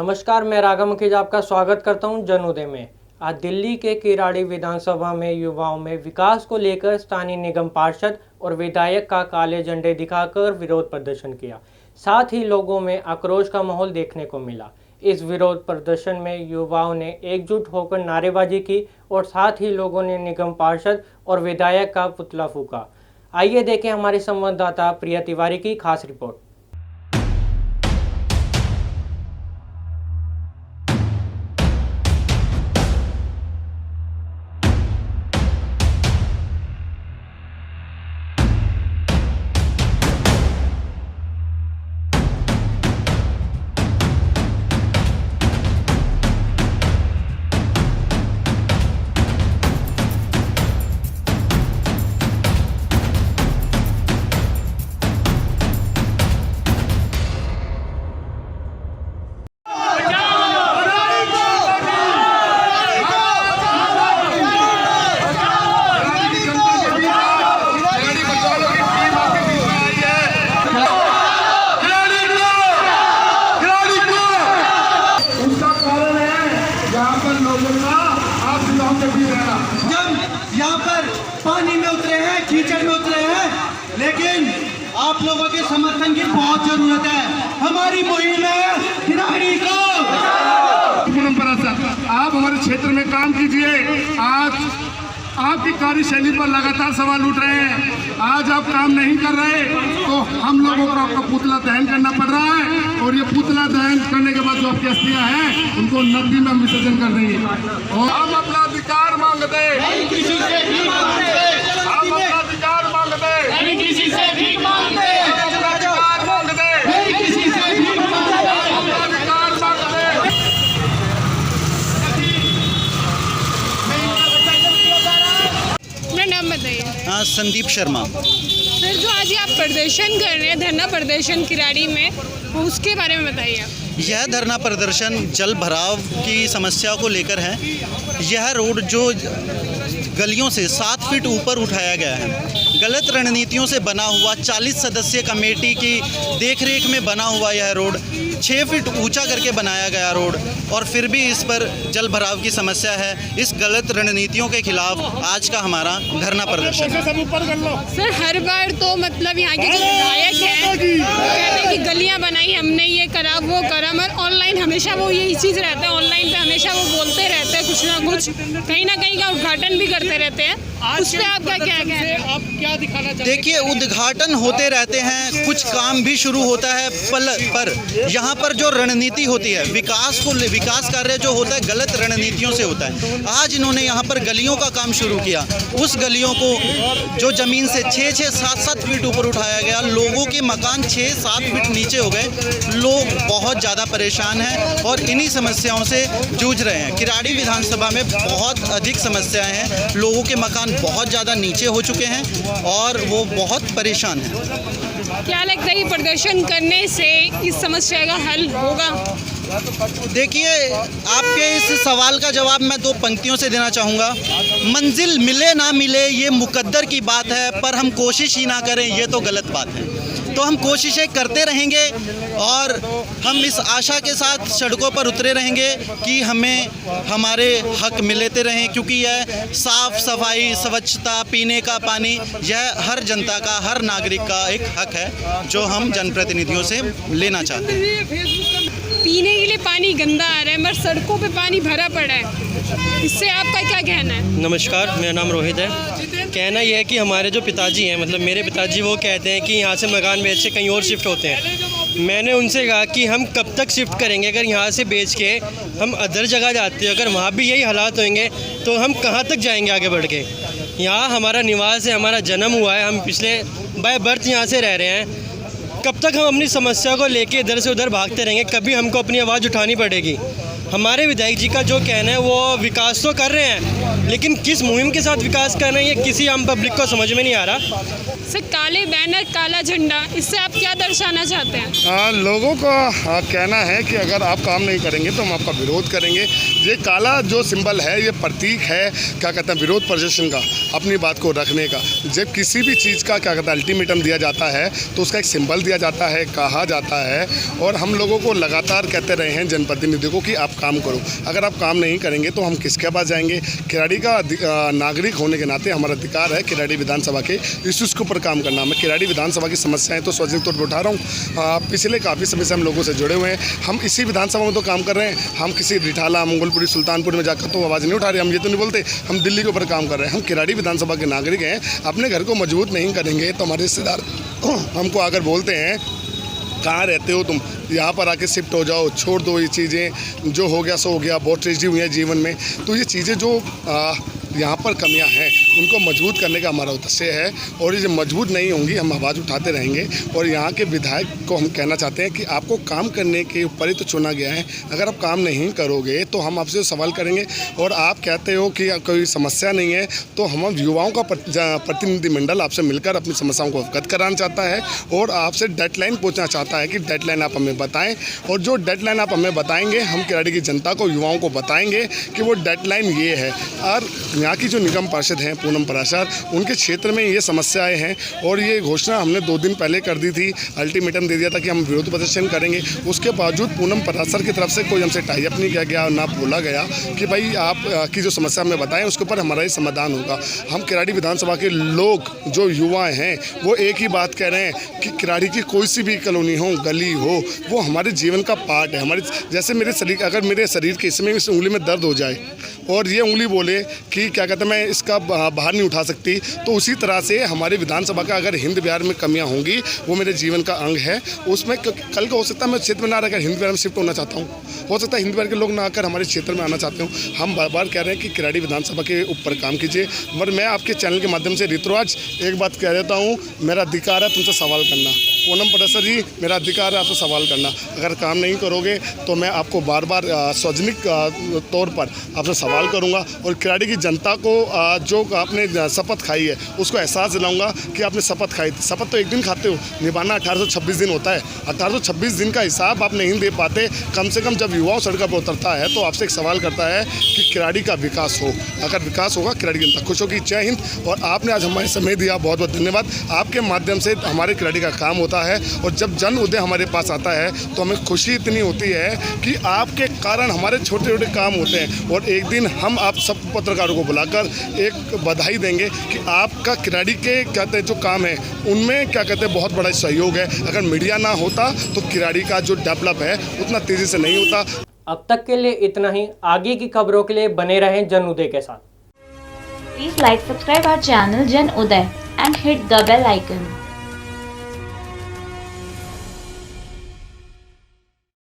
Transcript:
नमस्कार, मैं राघव मुखीज आपका स्वागत करता हूं जनोदय में। आज दिल्ली के किराड़ी विधानसभा में युवाओं में विकास को लेकर स्थानीय निगम पार्षद और विधायक का काले झंडे दिखाकर विरोध प्रदर्शन किया। साथ ही लोगों में आक्रोश का माहौल देखने को मिला। इस विरोध प्रदर्शन में युवाओं ने एकजुट होकर नारेबाजी की और साथ ही लोगों ने निगम पार्षद और विधायक का पुतला फूंका। आइए देखें हमारे संवाददाता प्रिया तिवारी की खास रिपोर्ट। यहाँ पर पानी में उतरे हैं, कीचड़ में उतरे हैं, लेकिन आप लोगों के समर्थन की बहुत जरूरत है। हमारी मुहिम है किराड़ी को। आप हमारे क्षेत्र में काम कीजिए। आज आपकी कार्यशैली पर लगातार सवाल उठ रहे हैं। आज आप काम नहीं कर रहे तो हम लोगों को आपका पुतला दहन करना पड़ रहा है, और ये पुतला दहन करने के बाद जो आपकी अस्थियां हैं उनको नदी में हम विसर्जन कर देंगे। और हम अपना अधिकार मांगते हैं, हम अपना अधिकार मांगते हैं, किसी से भीख मांगते हैं, अपना अधिकार मांगते हैं, किसी से भीख मांगते हैं, अपना अधिकार मांगते हैं। अपना नाम बताइए। हाँ, संदीप शर्मा। सर, जो आज आप प्रदर्शन कर रहे हैं, धरना प्रदर्शन किराड़ी में, उसके बारे में बताइए। यह धरना प्रदर्शन जल भराव की समस्या को लेकर है। यह रोड जो गलियों से 7 फीट ऊपर उठाया गया है, गलत रणनीतियों से बना हुआ 40 सदस्यीय कमेटी की देखरेख में बना हुआ यह रोड 6 फीट ऊंचा करके बनाया गया रोड, और फिर भी इस पर जल भराव की समस्या है। इस गलत रणनीतियों के खिलाफ आज का हमारा धरना प्रदर्शन है। सर, हर बार तो मतलब यहाँ के जो विधायक हैं कहते हैं कि गलियाँ बनाई हमने, ये करा वो करा, मगर ऑनलाइन हमेशा वो यही चीज़ रहता है। ऑनलाइन पे हमेशा वो बोलते रहते हैं कुछ ना कुछ, कहीं ना कहीं का उद्घाटन भी करते रहते हैं। उस पर आपका क्या कहना है? आप क्या दिखाना चाहते हैं? देखिए, उद्घाटन होते रहते हैं, कुछ काम भी शुरू होता है, पर यहाँ पर जो रणनीति होती है, विकास कार्य जो होता है गलत रणनीतियों से होता है। आज इन्होंने यहाँ पर गलियों का काम शुरू किया। उस गलियों को जो ज़मीन से 6-6, 7-7 फीट ऊपर उठाया गया, लोगों के मकान 6-7 फीट नीचे हो गए। लोग बहुत ज़्यादा परेशान हैं और इन्हीं समस्याओं से जूझ रहे हैं। किराड़ी विधानसभा में बहुत अधिक समस्याएं हैं। लोगों के मकान बहुत ज़्यादा नीचे हो चुके हैं और वो बहुत परेशान हैं। क्या लगता है कि प्रदर्शन करने से इस समस्या का हल होगा? देखिए, आपके इस सवाल का जवाब मैं 2 पंक्तियों से देना चाहूँगा। मंजिल मिले ना मिले ये मुकद्दर की बात है, पर हम कोशिश ही ना करें ये तो गलत बात है। तो हम कोशिशें करते रहेंगे और हम इस आशा के साथ सड़कों पर उतरे रहेंगे कि हमें हमारे हक मिलते रहें, क्योंकि यह साफ़ सफाई, स्वच्छता, पीने का पानी, यह हर जनता का, हर नागरिक का एक हक है जो हम जनप्रतिनिधियों से लेना चाहते हैं। पीने के लिए पानी गंदा आ रहा है, मगर सड़कों पे पानी भरा पड़ा है, इससे आपका क्या कहना है? नमस्कार, मेरा नाम रोहित है। कहना यह है कि हमारे जो पिताजी हैं, मतलब मेरे पिताजी, वो कहते हैं कि यहाँ से मकान बेच के कहीं और शिफ्ट होते हैं। मैंने उनसे कहा कि हम कब तक शिफ्ट करेंगे? अगर यहाँ से बेच के हम अदर जगह जाते हैं, अगर वहाँ भी यही हालात होंगे तो हम कहाँ तक जाएंगे आगे बढ़ के? यहाँ हमारा निवास है, हमारा जन्म हुआ है, हम पिछले बाय बर्थ यहाँ से रह रहे हैं। कब तक हम अपनी समस्या को लेके इधर से उधर भागते रहेंगे? कभी हमको अपनी आवाज़ उठानी पड़ेगी। हमारे विधायक जी का जो कहना है वो विकास तो कर रहे हैं, लेकिन किस मुहिम के साथ विकास कर रहे हैं ये किसी आम पब्लिक को समझ में नहीं आ रहा। सर काले बैनर काला झंडा, इससे आप क्या दर्शाना चाहते हैं? लोगों का कहना है कि अगर आप काम नहीं करेंगे तो हम आपका विरोध करेंगे। ये काला जो सिंबल है ये प्रतीक है क्या कहते हैं विरोध प्रदर्शन का, अपनी बात को रखने का। जब किसी भी चीज़ का क्या कहते हैं अल्टीमेटम दिया जाता है तो उसका एक सिंबल दिया जाता है, कहा जाता है, और हम लोगों को लगातार कहते रहे हैं जनप्रतिनिधियों को कि आप काम करो। अगर आप काम नहीं करेंगे तो हम किसके पास जाएंगे? किराड़ी का नागरिक होने के नाते हमारा अधिकार है किराड़ी विधानसभा के इश्यूज़ के ऊपर काम करना। मैं किराड़ी विधानसभा की समस्याएं तो सार्वजनिक तौर पर उठा रहा हूँ। पिछले काफ़ी समय से हम लोगों से जुड़े हुए हैं, हम इसी विधानसभा में तो काम कर रहे हैं। हम किसी रिठाला, मंगोलपुरी, सुल्तानपुर में जाकर तो आवाज़ नहीं उठा रहे, हम ये तो नहीं बोलते हम दिल्ली के ऊपर काम कर रहे हैं। हम किराड़ी विधानसभा के नागरिक हैं, अपने घर को मजबूत नहीं करेंगे तो हमारे रिश्तेदार हमको आकर बोलते हैं कहाँ रहते हो तुम, यहाँ पर आके शिफ्ट हो जाओ, छोड़ दो ये चीज़ें, जो हो गया सो हो गया। बहुत ट्रेजेडी हुई है जीवन में, तो ये चीज़ें जो यहाँ पर कमियां हैं उनको मजबूत करने का हमारा उद्देश्य है, और ये जो मजबूत नहीं होंगी हम आवाज़ उठाते रहेंगे। और यहाँ के विधायक को हम कहना चाहते हैं कि आपको काम करने के ऊपर ही तो चुना गया है, अगर आप काम नहीं करोगे तो हम आपसे सवाल करेंगे। और आप कहते हो कि कोई समस्या नहीं है, तो हम युवाओं का प्रतिनिधिमंडल आपसे मिलकर अपनी समस्याओं को अवगत कराना चाहता है और आपसे डेडलाइन पूछना चाहता है कि डेडलाइन आप हमें बताएं। और जो डेडलाइन आप हमें बताएंगे हम किराड़ी की जनता को, युवाओं को बताएंगे कि वो डेडलाइन ये है। और यहाँ की जो निगम पार्षद हैं पूनम पराशर, उनके क्षेत्र में ये समस्याएं हैं, और ये घोषणा हमने 2 दिन पहले कर दी थी, अल्टीमेटम दे दिया था कि हम विरोध प्रदर्शन करेंगे। उसके बावजूद पूनम पराशर की तरफ से कोई हमसे टाई अप नहीं किया गया, ना बोला गया कि भाई आप की जो समस्या हमें बताएं उसके ऊपर हमारा ही समाधान होगा। हम किराड़ी विधानसभा के लोग जो युवा हैं वो एक ही बात कह रहे हैं कि किराड़ी की कोई सी भी कॉलोनी हो, गली हो, वो हमारे जीवन का पार्ट है। हमारे जैसे मेरे शरीर, अगर मेरे शरीर के इसमें इस उंगली में दर्द हो जाए और ये उंगली बोले कि क्या कहते हैं मैं इसका बाहर नहीं उठा सकती, तो उसी तरह से हमारे विधानसभा का अगर हिंद बिहार में कमियां होंगी वो मेरे जीवन का अंग है। उसमें कल को हो सकता है मैं क्षेत्र में ना रहकर हिंद बिहार में शिफ्ट होना चाहता हूँ, हो सकता है हिंद बिहार के लोग ना आकर हमारे क्षेत्र में आना चाहते हूँ। हम बार बार कह रहे हैं कि किराड़ी विधानसभा के ऊपर काम कीजिए। मगर मैं आपके चैनल के माध्यम से ऋतुराज एक बात कह देता हूँ, मेरा अधिकार है तुमसे सवाल करना। पूनम पराशर जी, मेरा अधिकार है आपसे सवाल करना। अगर काम नहीं करोगे तो मैं आपको बार बार सार्वजनिक तौर पर आपसे सवाल करूंगा, और किराड़ी की जनता को जो आपने शपथ खाई है उसको एहसास दिलाऊंगा कि आपने शपथ खाई थी। शपथ तो एक दिन खाते हो, निभाना 1826 दिन होता है। 1826 दिन का हिसाब आप नहीं दे पाते। कम से कम जब युवाओं सड़क पर उतरता है तो आपसे एक सवाल करता है कि किराड़ी का विकास हो। अगर विकास होगा किराड़ी की जनता खुश होगी। जय हिंद। और आपने आज हमारे समय दिया, बहुत बहुत धन्यवाद। आपके माध्यम से हमारे किराड़ी का काम होता है, और जब जन उदय हमारे पास आता है तो हमें खुशी इतनी होती है कि आपके कारण हमारे छोटे छोटे काम होते हैं। और एक दिन हम आप सब पत्रकारों को बुलाकर एक बधाई देंगे कि आपका किराड़ी के कहते हैं जो काम है उनमें क्या कहते हैं बहुत बड़ा सहयोग है। अगर मीडिया ना होता तो किराड़ी का जो डेवलप है उतना तेज़ी से नहीं होता। अब तक के लिए इतना ही। आगे की खबरों के लिए बने रहें जन उदय के साथ। Please like, subscribe our channel Jan Uday and hit the bell icon.